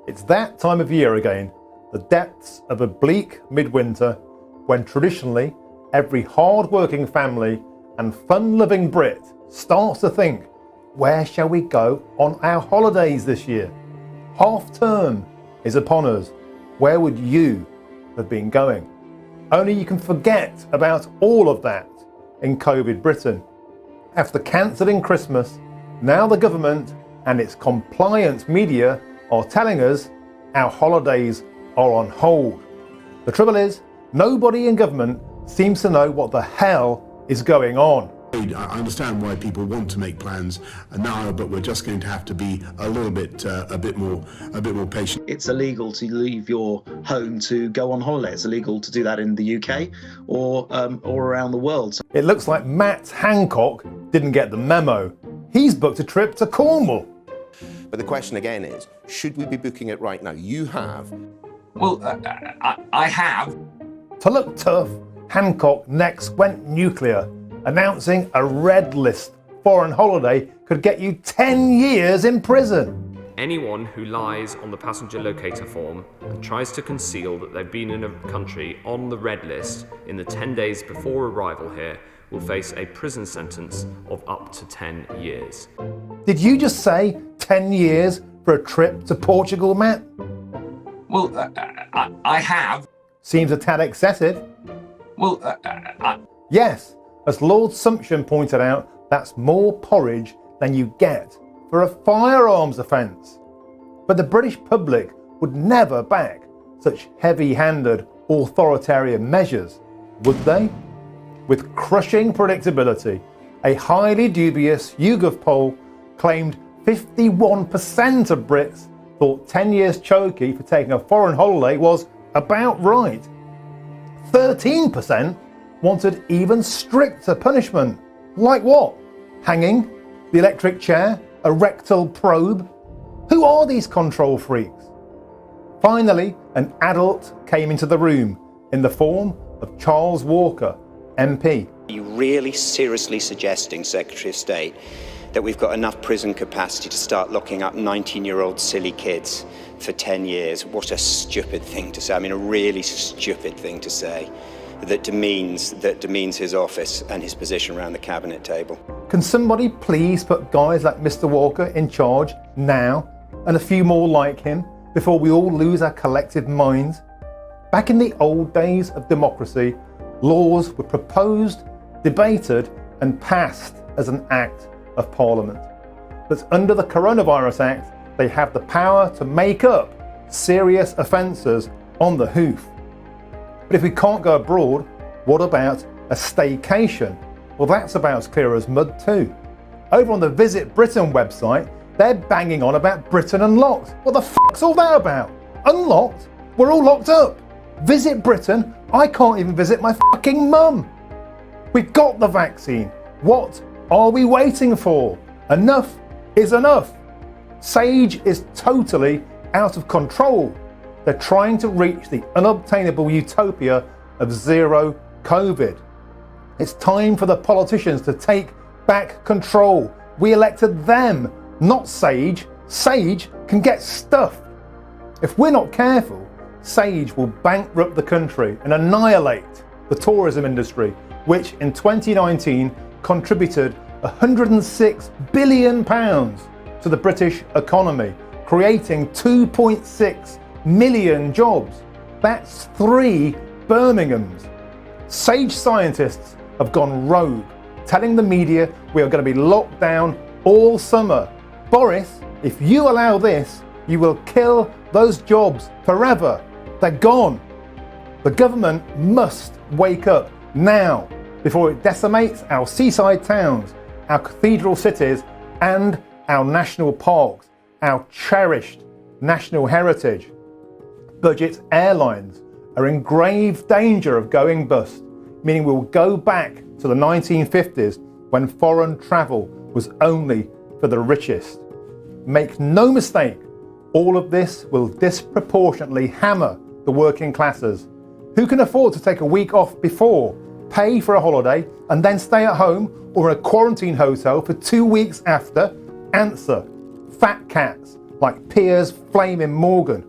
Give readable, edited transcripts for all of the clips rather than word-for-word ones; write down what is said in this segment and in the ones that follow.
It's that time of year again, the depths of a bleak midwinter, when traditionally every hard-working family and fun-loving Brit starts to think, where shall we go on our holidays this year? Half term is upon us. Where would you have been going? Only you can forget about all of that in COVID Britain. After cancelling Christmas, now the government and its compliance media are telling us our holidays are on hold. The trouble is, nobody in government seems to know what the hell is going on. I understand why people want to make plans now, but we're just going to have to be a little bit, a bit more patient. It's illegal to leave your home to go on holiday. It's illegal to do that in the UK or around the world. It looks like Matt Hancock didn't get the memo. He's booked a trip to Cornwall. But the question again is, should we be booking it right now? You have. Well, I have. To look tough, Hancock next went nuclear, announcing a red list foreign holiday could get you 10 years in prison. Anyone who lies on the passenger locator form and tries to conceal that they've been in a country on the red list in the 10 days before arrival here will face a prison sentence of up to 10 years. Did you just say 10 years for a trip to Portugal, Matt? Well, I have. Seems a tad excessive. Well, Yes, as Lord Sumption pointed out, that's more porridge than you get for a firearms offence. But the British public would never back such heavy-handed authoritarian measures, would they? With crushing predictability, a highly dubious YouGov poll claimed 51% of Brits thought 10 years chokey for taking a foreign holiday was about right. 13% wanted even stricter punishment. Like what? Hanging? The electric chair? A rectal probe? Who are these control freaks? Finally, an adult came into the room in the form of Charles Walker, MP. Are you really seriously suggesting, Secretary of State, that we've got enough prison capacity to start locking up 19-year-old silly kids for 10 years? What a stupid thing to say. I mean, a really stupid thing to say that demeans his office and his position around the cabinet table. Can somebody please put guys like Mr. Walker in charge now, and a few more like him, before we all lose our collective minds? Back in the old days of democracy, laws were proposed, debated and passed as an act of Parliament. But under the Coronavirus Act, they have the power to make up serious offences on the hoof. But if we can't go abroad, what about a staycation? Well, that's about as clear as mud too. Over on the Visit Britain website, they're banging on about Britain Unlocked. What the fuck's all that about? Unlocked? We're all locked up. Visit Britain? I can't even visit my fucking mum. We've got the vaccine. What are we waiting for? Enough is enough. Sage is totally out of control. They're trying to reach the unobtainable utopia of zero COVID. It's time for the politicians to take back control. We elected them, not Sage. Sage can get stuffed. If we're not careful, Sage will bankrupt the country and annihilate the tourism industry, which in 2019 contributed £106 billion to the British economy, creating 2.6 million jobs. That's 3 Birminghams. Sage scientists have gone rogue, telling the media we are going to be locked down all summer. Boris, if you allow this, you will kill those jobs forever. They're gone. The government must wake up now before it decimates our seaside towns, our cathedral cities and our national parks, our cherished national heritage. Budget airlines are in grave danger of going bust, meaning we will go back to the 1950s when foreign travel was only for the richest. Make no mistake, all of this will disproportionately hammer the working classes. Who can afford to take a week off before, pay for a holiday and then stay at home or in a quarantine hotel for 2 weeks after? Answer. Fat cats. like Piers Flaming Morgan.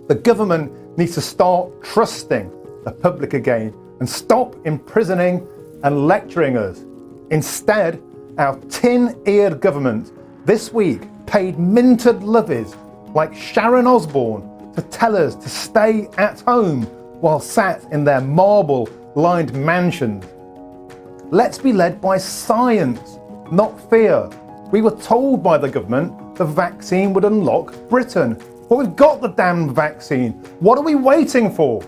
The government needs to start trusting the public again and stop imprisoning and lecturing us. Instead, our tin-eared government this week paid minted lovies like Sharon Osbourne to tell us to stay at home while sat in their marble-lined mansions. Let's be led by science, not fear. We were told by the government the vaccine would unlock Britain. But we've got the damn vaccine. What are we waiting for?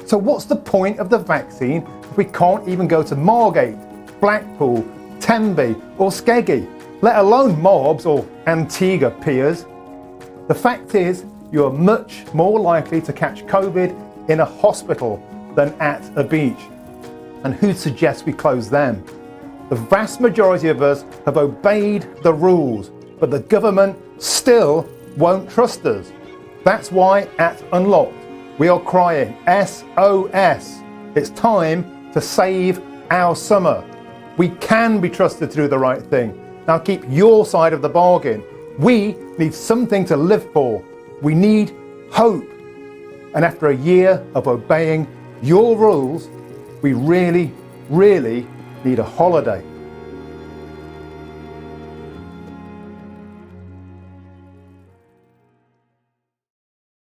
So what's the point of the vaccine if we can't even go to Margate, Blackpool, Tenby or Skeggy, let alone Marbs or Antigua, Piers? The fact is, you are much more likely to catch COVID in a hospital than at a beach. And who'd suggest we close them? The vast majority of us have obeyed the rules, but the government still won't trust us. That's why at Unlocked we are crying SOS. It's time to save our summer. We can be trusted to do the right thing. Now keep your side of the bargain. We need something to live for. We need hope. And after a year of obeying your rules, we really, really need a holiday.